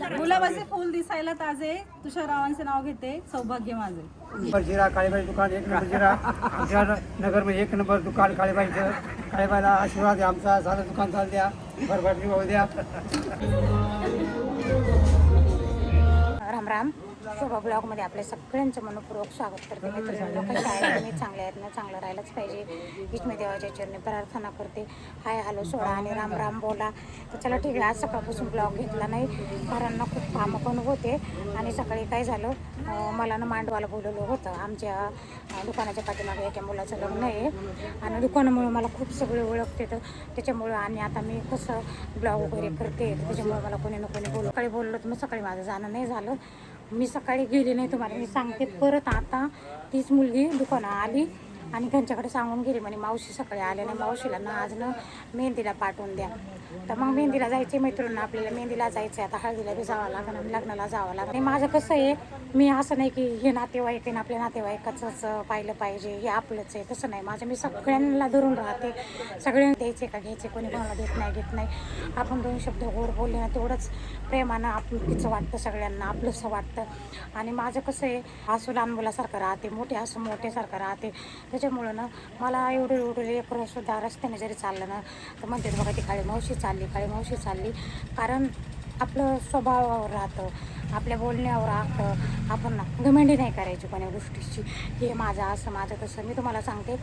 गुलाबाचे फूल दिसायला ताजे, तुषाररावांचे नाव घेते, सौभाग्य माझे. जिरा काळेबाई दुकान 1 नंबर जिरा आमच्या नगरमध्ये 1 नंबर दुकान काळेबाईचं. काळेबाईला आशीर्वाद आहे आमचा, साधं दुकान चालू द्या, भरभरणी होऊ द्या. राम राम. शोभा ब्लॉगमध्ये आपल्या सगळ्यांचं मनपूर्वक स्वागत करते. मित्रांनो, कशा आहे तुम्ही? चांगले आहेत ना? चांगलं राहायलाच पाहिजे हीच मी देवाच्या चरणी प्रार्थना करते. हाय हॅलो सोडा आणि राम राम बोला. तर चला ठीक आहे, आज सकाळपासून ब्लॉग घेतला नाही कारण ना खूप कामं पण होते. आणि सकाळी काय झालं, मला ना मांडवाला बोलवलं होतं. आमच्या दुकानाच्या पाठीमागे एका मुलाचं लग्न आहे आणि दुकानामुळे मला खूप सगळे ओळखते, तर त्याच्यामुळं आणि आता मी कसं ब्लॉग वगैरे करते, त्याच्यामुळे मला कोणी ना कोणी सकाळी बोललं तर मग सकाळी माझं जाणं नाही झालं. मी सकाळी गेली नाही, तुम्हाला मी सांगते परत. आता तीच मुलगी दुकानात आली आणि त्यांच्याकडे सांगून गेली म्हणे मावशी सकाळी आले नाही, मावशीला ना आज ना मेहंदीला पाठवून द्या. तर मग मेहंदीला जायचे मैत्रिणी, आपल्याला मेहंदीला जायचं आहे. आता हळदीला बी जावं लागेल आणि लग्नाला जावं लागेल. आणि माझं कसं आहे, मी असं नाही की हे नातेवाईक आहे आपल्या नातेवाईकाचंच पाहिलं पाहिजे, हे आपलंच आहे, तसं नाही. माझं मी सगळ्यांना धरून राहते. सगळ्यांना द्यायचे का घ्यायचे, कोणी कोणाला घेत नाही. आपण 2 शब्द गोड बोलले ना, तेवढंच प्रेमानं आपुलकीचं वाटतं, सगळ्यांना आपलंसं वाटतं. आणि माझं कसं आहे, असं लहान मुलासारखं राहते, मोठे असं मोठ्यासारखं राहते. त्याच्यामुळं ना मला एवढं लेकरंसुद्धा रस्त्याने जरी चाललं ना तर म्हणते बघा ती काळी मावशी चालली. कारण आपलं स्वभावावर राहतं, आपल्या बोलण्यावर राहतं. आपण ना घमेंडी नाही करायची कोण्या गोष्टीची, हे माझं असं माझं तसं. मी तुम्हाला सांगते,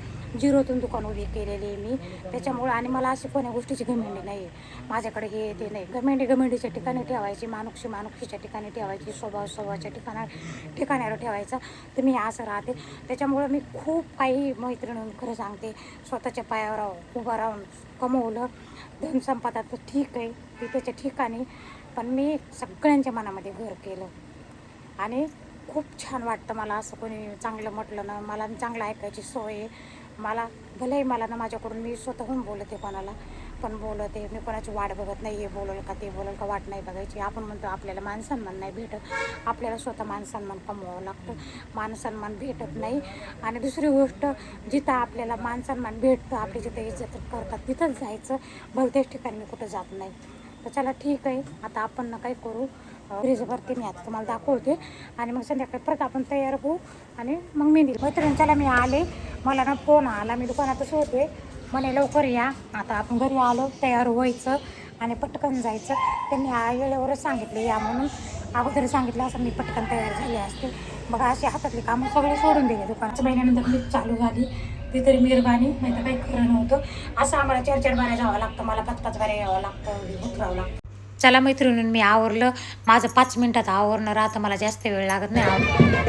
0तून दुकान उभी केलेली आहे मी, त्याच्यामुळं. आणि मला अशी कोण्या गोष्टीची घमेंडी नाही आहे माझ्याकडे, हे ते नाही. घमेंडीच्या ठिकाणी ठेवायची, मानुक्षीच्या ठिकाणी ठेवायची, स्वभावाच्या ठिकाणावर ठेवायचा. तर मी असं राहते. त्याच्यामुळं मी खूप काही मैत्रिणींना खरं सांगते, स्वतःच्या पायावर उभं राहून कमवलं. धन संपदा तर ठीक आहे, ती त्याच्या ठिकाणी, पण मी सगळ्यांच्या मनामध्ये घर केलं आणि खूप छान वाटतं मला. असं कोणी चांगलं म्हटलं ना, मला चांगलं ऐकायची सवय आहे. मला भलेही मला ना माझ्याकडून, मी स्वतःहून बोलते कोणाला पण बोलते, मी कोणाची वाट बघत नाही, हे बोलल का ते बोलल का, वाट नाही बघायची. आपण म्हणतो आपल्याला मानसन्मान नाही भेटत, आपल्याला स्वतः मानसन्मान कमवावं लागतं. मानसन्मान भेटत नाही. आणि दुसरी गोष्ट, जिथं आपल्याला मानसन्मान भेटतं, आपली जिथं इज्जत करतात तिथंच जायचं. बहुतेक ठिकाणी मी कुठं जात नाही. तर चला ठीक आहे, आता आपण ना काय करू, फ्रीज भरते मी, आता तुम्हाला दाखवते. आणि मग संध्याकाळी परत आपण तयार होऊ आणि मग मेहंदी. मैत्रिणी चला मी आले, मला ना फोन आला, मी दुकानातच होते, म्हणे लवकर या. आता आपण घरी आलो, तयार व्हायचं आणि पटकन जायचं. त्यांनी वेळेवरच सांगितलं या म्हणून, अगोदर सांगितलं असं मी पटकन तयार झाले असते. मग अशी हातातली कामं सगळे सोडून दिले. दुकानाच्या महिन्यानंतर क्लिप चालू झाली, ती तरी मेहरबानी, नाही तर काही खरं नव्हतं. असं आम्हाला 4-4 बाऱ्या जावं लागतं, मला 5-5 बाऱ्या यावं लागतं, उतरावं लागतं. चला मैत्रिणींनी, मी आवरलं, माझं 5 मिनिटात आवरणं राहतं, मला जास्त वेळ लागत नाही.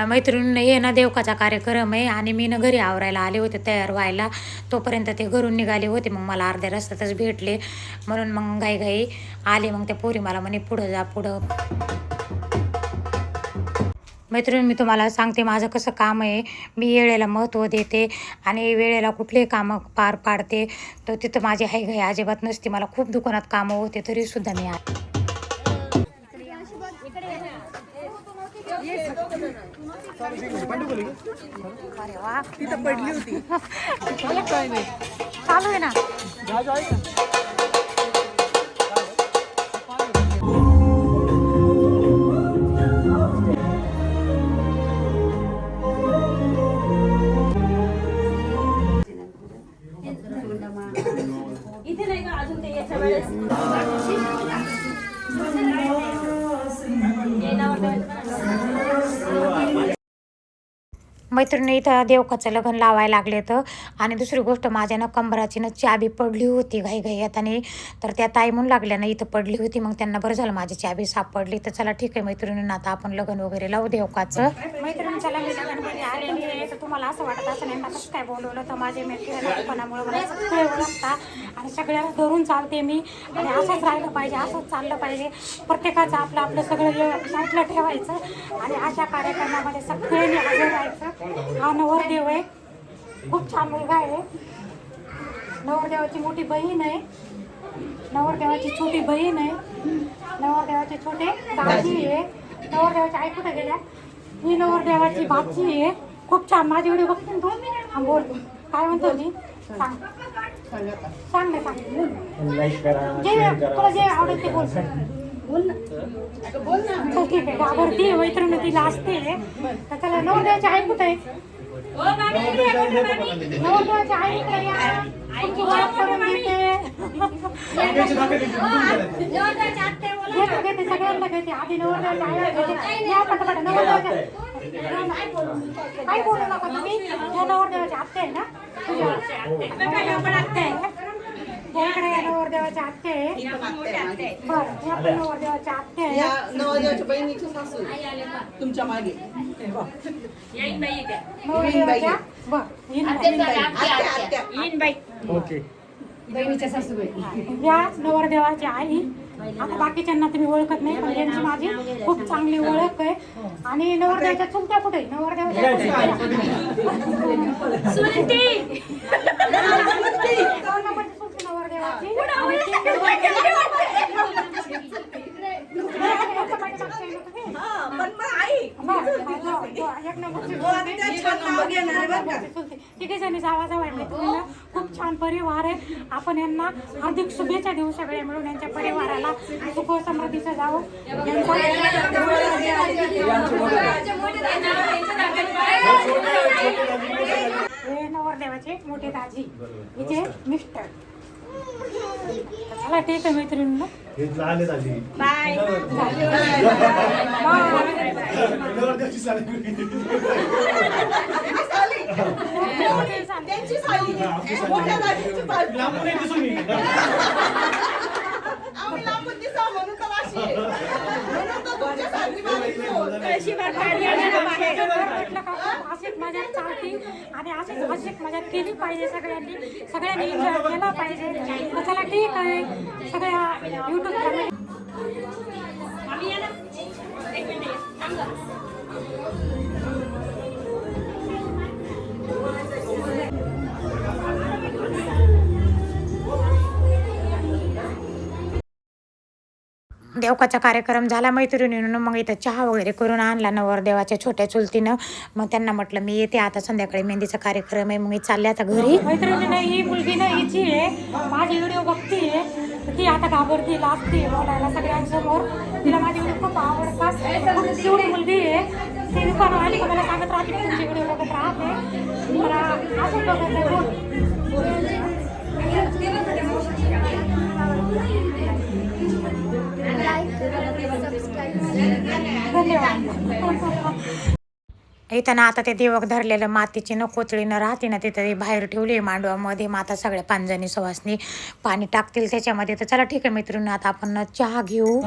मैत्रिणींना ये ना, देवकाचा कार्यक्रम आहे आणि मी ना घरी आवरायला आले होते, तयार व्हायला. तोपर्यंत ते घरून निघाले होते, मग मला अर्ध्या रस्त्यातच भेटले. म्हणून मग घाई आले. मग त्या पोरी मला म्हणे पुढं जा पुढं. मैत्रिणी, मी तुम्हाला सांगते माझं कसं काम आहे. मी वेळेला महत्त्व देते आणि वेळेला कुठलेही कामं पार पाडते. तर तिथं माझी घाई अजिबात नसते. मला खूप दुकानात कामं होते तरीसुद्धा मी अरे वा, तिथं पडली होती. चालू आहे ना. इथे नाही का अजून ते याच्या वेळेस मैत्रिणी इथं देवकाचं लग्न लावायला लागले तर. आणि दुसरी गोष्ट माझ्यानं कंबराची ना चाबी पडली होती घाई आणि तर त्या ताई म्हणून लागल्या ना इथं पडली होती. मग त्यांना बरं झालं माझी चाबी सापडली. तर चला ठीक आहे मैत्रिणींना आता आपण लग्न वगैरे लावू देवकाचं. मैत्रिणीच्या लग्नामध्ये आलेली आहे तर तुम्हाला असं वाटत असं नाही कसं काय बोलवलं तर माझे मैत्रिणीपणामुळे मला सगळे ओळखता आणि सगळ्यांना धरून चालते मी. आणि असंच राहिलं पाहिजे, असंच चाललं पाहिजे. प्रत्येकाचं आपलं आपलं सगळं साईडला ठेवायचं आणि अशा कार्यक्रमामध्ये सगळ्यांनी हजर राहायचं. हा नवरदेव आहे, खूप छान मुलगा आहे. नवरदेवाची मोठी बहीण आहे, नवरदेवाची छोटी बहीण आहे, नवरदेवाचे छोटे दाजी आहे. नवरदेवाची आई कुठे गेल्या? ही नवरदेवाची भाची आहे. खूप छान. माझी व्हिडिओ बघते तू? हा बोल, काय म्हणतो मी? सांग सांग ना, सांग. जे तुला जे आवडेल ते बोल. चल ठीक आहे. घाबरती मैत्रिणी तिला असते. तर चला नवरदेवाची आई कुठे आहे? नवरदेवाची आई इकडे या. तुमची ओळख करून देते. घेते सगळ्यांना घेते. आधी नवरदेवाची आई घेते. या पटापट. नवरदेवाच्या काही बोलू नका तुम्ही. या नवरदेवाची आत्या आहे ना तुझ्या? आत्या आहे. इकडे नवरदेवाची आत्या आहे. बरं, या पण नवरदेवाची आत्या आहे. नवरदेवाच्या बहिणीची सासू तुमच्या मागे नवरदेवाच्या बहिणीच्या सासूबाई या नवरदेवाची आई. आता बाकीच्यांना तुम्ही ओळखत नाही पण यांची माझी खूप चांगली ओळख आहे. आणि नवरदेवाच्या चुलत्या कुठे? नवरदेवाच्या तिघे जणी जावा वाटले. तुम्ही ना खूप छान परिवार आहे. आपण यांना हार्दिक शुभेच्छा देऊ सगळ्या मिळून. यांच्या परिवाराला सुख समृद्धीचं जावं. हे नवरदेवाचे मोठे दाजी, हिचे मिस्टर. चला ठीक आहे मैत्रिणींना, बाय. त्यांची साली मोठ्या दाजीची बायको. आम्ही लांबून दिसावं म्हणून तर अशी आहे. म्हणून तर तुमच्यासारखी बायको. अशीच मजाक चालती आणि अशीच मजाक केली पाहिजे. सगळ्यांनी एन्जॉय केला पाहिजे. चला ठीक आहे. सगळ्या युट्यूब फॅमिली देवकाचा कार्यक्रम झाला मैत्रिणीनं. मग इथं चहा वगैरे करून आणला नवरदेवाच्या छोट्या चुलतीनं. मग त्यांना म्हटलं मी येते आता, संध्याकाळी मेहंदीचा कार्यक्रम आहे. मग मी चालले आता घरी. मैत्रिणीनं ही मुलगी ना हिची आहे, माझी व्हिडिओ बघतीये. ती आता घाबरती, लाजते बोलायला सगळ्यांसमोर. तिला माझी व्हिडिओ खूप आवडतात. खूप तेवढी मुलगी आहे. ती दुकान आली का मला सांगत राहते की तुमची व्हिडिओ बघत राहते. मला असंच बघत इथं ना आता ते देवक धरलेलं मातीची न कोचळीनं राहते ना, तिथं ते बाहेर ठेवली मांडवामध्ये. मग आता सगळ्या 5 जणी सवासनी पाणी टाकतील त्याच्यामध्ये. तर चला ठीक आहे मैत्रिणी, आता आपण चहा घेऊ.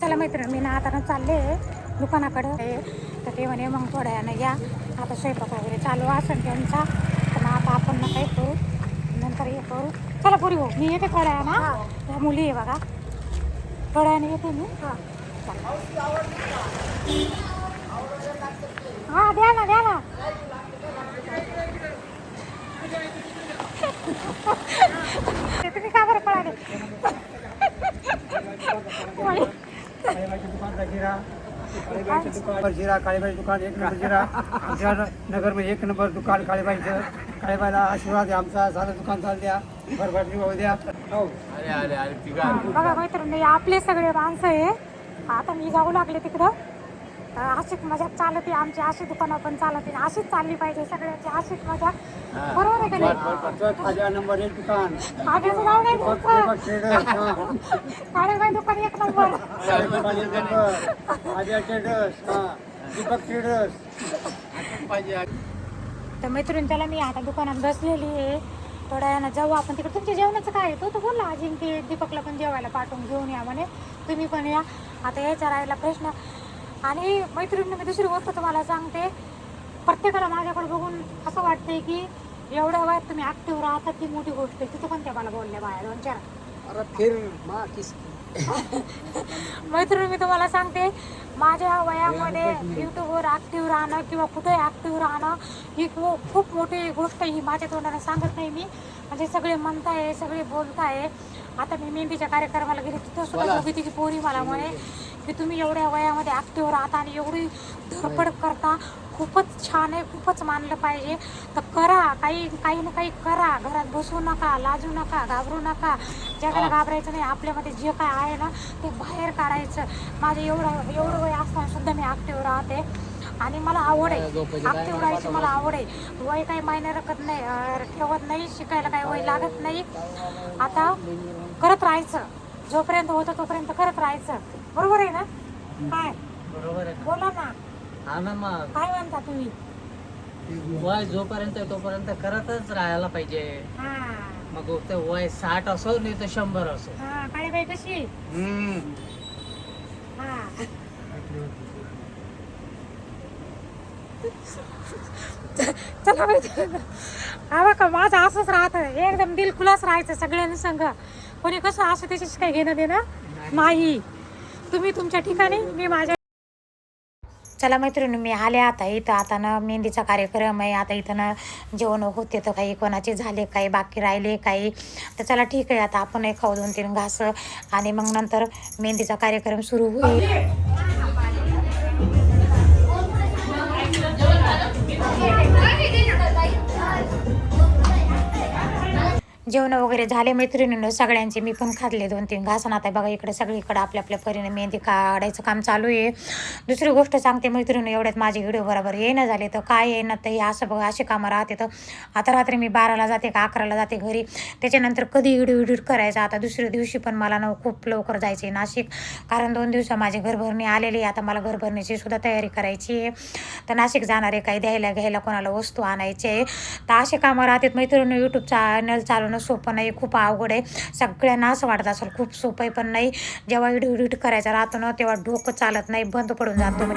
चला मैत्रिणी, मी ना आता चालले दुकानाकडं. तर ते म्हणे मग थोड्या वेळानं या, आता स्वयंपाक वगैरे चालू असेल त्यांचा. तर आता आपण ना काही करू, नंतर हे करू. चला पुरी हो, मी येते थोड्या वेळानं. त्या मुली आहे बघा, थोड्या वेळानं येते मी. हा द्या ना द्या ना. तुम्ही का बरं पळाले? दुकानचा गिरा जिरा काळेबाई दुकान एक नंबर जिरा आमच्या नगरमध्ये एक नंबर दुकान काळेबाईचं. काळेबाईला आशीर्वाद आहे आमचा, झालं दुकान चालू द्या, भरभरणी होऊ द्या. हो बघा मैत्रिणी आपले सगळे माणसं आहे. आता मी जाऊ लागले तिकडं. अशीच मजाक चालते आमची, अशी दुकानं पण चालते, अशीच चालली पाहिजे सगळ्यांची, अशीच मजाक. बरोबर आहे का नाही? खाजा नंबर एक दुकान खाज्याचं नाव नाही दीपक ट्रेडर्स. काळेबाई दुकान एक नंबर. खाजा ट्रेडर्स, दीपक ट्रेडर्स. तर मैत्रिणी त्याला मी आता दुकानात बसलेली आहे. थोड्या वेळानं जाऊ आपण तिकडे. तुमच्या जेवणाचं काय आहे? तो बोलला अजिंक्य दीपकला पण जेवायला पाठवून घेऊन या म्हणे, तुम्ही पण या. आता यायचा राहिला प्रश्न. आणि मैत्रिणीने मी दुसरी गोष्ट तुम्हाला सांगते, प्रत्येकाला माझ्याकडे बघून असं वाटतंय की एवढ्या वयात तुम्ही ॲक्टिव्ह राहता ती मोठी गोष्ट आहे. तिथं पण त्या मला बोलल्या बाया 2-4. मैत्रिणी मी तुम्हाला सांगते, माझ्या वयामध्ये यूट्यूबवर ॲक्टिव्ह राहणं किंवा कुठे ॲक्टिव्ह राहणं ही खूप मोठी गोष्ट. ही माझ्या तोंडाने सांगत नाही मी, म्हणजे सगळे म्हणताय, सगळे बोलताय. आता मी मेहंदीच्या कार्यक्रमाला गेले, तिथं सुद्धा दोघी तिघी पोरी मला म्हणे की तुम्ही एवढ्या वयामध्ये ॲक्टिव्ह राहता आणि एवढी धडपड करता, खूपच छान आहे, खूपच मानलं पाहिजे. तर करा, काही ना काही करा. घरात बसू नका, लाजू नका, घाबरू नका. जगाला घाबरायचं नाही. आपल्यामध्ये जे काय आहे ना ते बाहेर काढायचं. माझं एवढं वय असताना सुद्धा मी ॲक्टिव्ह राहते आणि मला आवड आहे ॲक्टिव्ह राहायची. मला आवड आहे. वय काही मायने रखत नाही, ठेवत नाही. शिकायला काही वय लागत नाही. आता करत राहायचं, जोपर्यंत होतं तोपर्यंत करत राहायचं. बरोबर आहे ना? काय बरोबर आहे. बोला ना, हा ना, मग काय म्हणता तुम्ही? वय जोपर्यंत आहे तोपर्यंत करतच राहायला पाहिजे. हा मग ते वय 60 असो नाही तर 100 असो. हा, काळेबाई कशी? हा चला माहिती. हा बघा माझं असंच राहतं, एकदम दिल खुलास राहायचं सगळ्यांनी संग. कोणी कसं असं त्याच्याशी काही घेणं देणं नाही. तुम्ही तुमच्या ठिकाणी, मी माझ्या. चला मैत्रिणी मी आले आता इथं. आता ना मेहंदीचा कार्यक्रम आहे. आता इथं ना जेवण होते, तर काही कोणाचे झाले, काही बाकी राहिले, काही. तर चला ठीक आहे, आता आपण खाऊ 2-3 घास आणि मग नंतर मेहंदीचा कार्यक्रम सुरू होईल. जेवण वगैरे झाले मैत्रिणींनो सगळ्यांचे. मी पण खाल्ले 2-3 घास. आता बघा इकडे सगळीकडे आपल्या आपल्या परीने मेहंदी काढायचं काम चालू आहे. दुसरी गोष्ट सांगते मैत्रिणी, एवढ्यात माझे व्हिडिओ बरोबर येणं झाले तर काय येणं तर हे असं बघा असे कामं राहते. तर आता रात्री मी 12ला जाते का 11ला जाते घरी. त्याच्यानंतर कधी व्हिडिओ एडिट करायचा. आता दुसऱ्या दिवशी पण मला ना खूप लवकर जायचं आहे नाशिक, कारण 2 दिवसा माझी घरभरणी आलेली आहे. आता मला घरभरणीची सुद्धा तयारी करायची आहे. तर नाशिक जाणार आहे, काही द्यायला घ्यायला कोणाला वस्तू आणायची आहे. तर असे कामं राहतात मैत्रिणी. यूट्यूब चॅनल चालवणं सोपं नाही, खूप अवघड आहे. सगळ्यांना असं वाटत असेल खूप सोपं आहे, पण नाही. जेव्हा व्हिडिओ एडिट करायचा राहतो ना तेव्हा डोकं चालत नाही, बंद पडून जातो.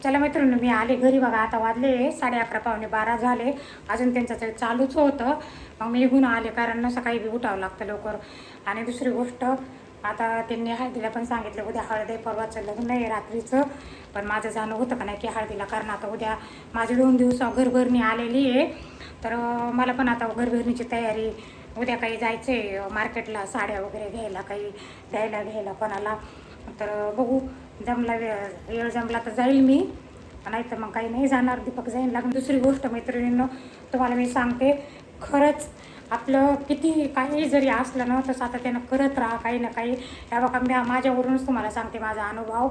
चला मित्रांनो, मी आले घरी बघा. आता वाजले 11:30 पावणे 12 झाले. अजून त्यांचं ते चालूच होतं. मग मी निघून आले, कारण ना सकाळी बी उठावं लागतं लवकर. आणि दुसरी गोष्ट, आता त्यांनी हळदीला पण सांगितलं उद्या हळद आहे, परवाचं लग्न आहे रात्रीचं. पण माझं जाणं होतं का नाही की हळदीला, कारण आता उद्या माझी 2 दिवस घरभरणी आलेली आहे. तर मला पण आता घरभरणीची तयारी, उद्या काही जायचं आहे मार्केटला, साड्या वगैरे घ्यायला, काही घ्यायला कोणाला. तर बघू, जमला वेळ जमला तर जाईल मी, नाही तर मग काही नाही जाणार. दीपक जाईल लागून. दुसरी गोष्ट मैत्रिणींनो, तुम्हाला मी सांगते, खरंच आपलं किती काही जरी असलं ना तर सातत्यानं करत राहा काही ना काही. या बघा, मी माझ्यावरूनच तुम्हाला सांगते माझा अनुभव.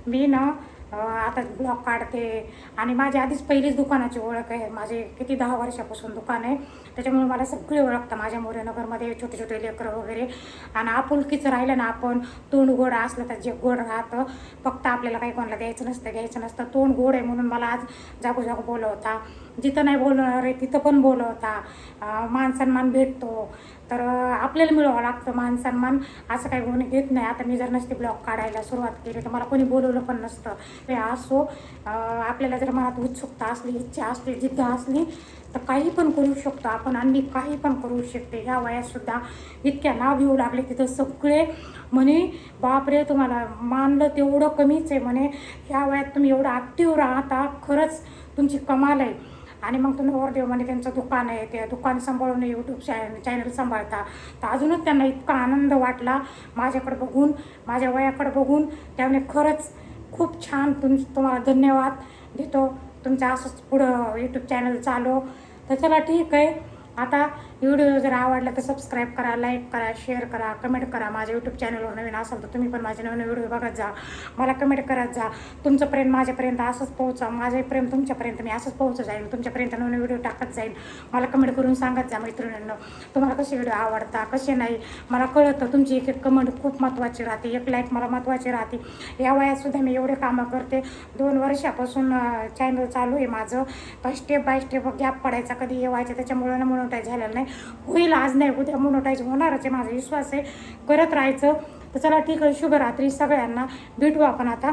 मी ना आता ब्लॉग काढते आणि माझी आधीच पहिलीच दुकानाची ओळख आहे. माझे किती 10 वर्षापासून दुकान आहे, त्याच्यामुळे मला सगळे ओळखतं. माझ्या मोरेनगरमध्ये छोटे छोटे लेकरं वगैरे. आणि आपुलकीचं राहिलं ना, आपण तोंड गोड असलं तर जे गोड राहतं, फक्त आपल्याला काही कोणाला घ्यायचं नसतं. तोंड गोड आहे म्हणून मला आज जागोजाग बोलवता, जिथं नाही बोलवणार आहे तिथं पण बोलवता. मान सन्मान भेटतो. तर आपल्याला मिळवावं लागतं मान सन्मान, असं काही कोणी घेत नाही. आता मी जर नसते ब्लॉग काढायला सुरुवात केली तर मला कोणी बोलवलं पण नसतं. ते असो, आपल्याला जर मनात उत्सुकता असली, इच्छा असली, जिद्द असली तर काही पण करू शकतो आपण. आणि काही पण करू शकते. ह्या वयातसुद्धा इतक्या नाव घेऊ लागले तिथं सगळे म्हणे, बापरे तुम्हाला मानलं तेवढं कमीच आहे म्हणे, ह्या वयात तुम्ही एवढं ॲक्टिव्ह राहता, खरंच तुमची कमाल आहे. आणि मग तुम्ही ओरदेव म्हणे त्यांचं दुकान आहे, ते दुकान सांभाळून यूट्यूब चॅनल सांभाळता. तर अजूनच त्यांना इतका आनंद वाटला माझ्याकडे बघून, माझ्या वयाकडे बघून. त्यामुळे खरंच खूप छान. तुम्हाला धन्यवाद देतो. तुमचं असंच पुढं यूट्यूब चॅनल चालू. तर चला ठीक आहे. आता व्हिडिओ जर आवडला तर सबस्क्राईब करा, लाईक करा, शेअर करा, कमेंट करा. माझ्या यूट्यूब चॅनलवर नवीन असाल तर तुम्ही पण माझे नवीन व्हिडिओ बघत जा, मला कमेंट करत जा. तुमचं प्रेम माझ्यापर्यंत असंच पोहोचा, माझे प्रेम तुमच्यापर्यंत मी असंच पोहोचत जाईल, तुमच्यापर्यंत नवीन व्हिडिओ टाकत जाईल. मला कमेंट करून सांगत जा मैत्रिणींनो, तुम्हाला कसे व्हिडिओ आवडता, कसे नाही. मला कळतं तुमची एक एक कमेंट खूप महत्त्वाची राहते, एक लाईक मला महत्त्वाची राहते. या वयातसुद्धा मी एवढे कामं करते. 2 वर्षापासून चॅनल चालू आहे माझं. तर स्टेप बाय स्टेप गॅप पडायचा, कधी येवायचं, त्याच्यामुळे मोनोटाईज झालेलं नाही. होईल, आज नाही उद्या मोनोटाईज होणारच आहे, माझा विश्वास आहे. करत राहायचं. तर चला ठीक आहे. शुभरात्री सगळ्यांना. भेटू आपण आता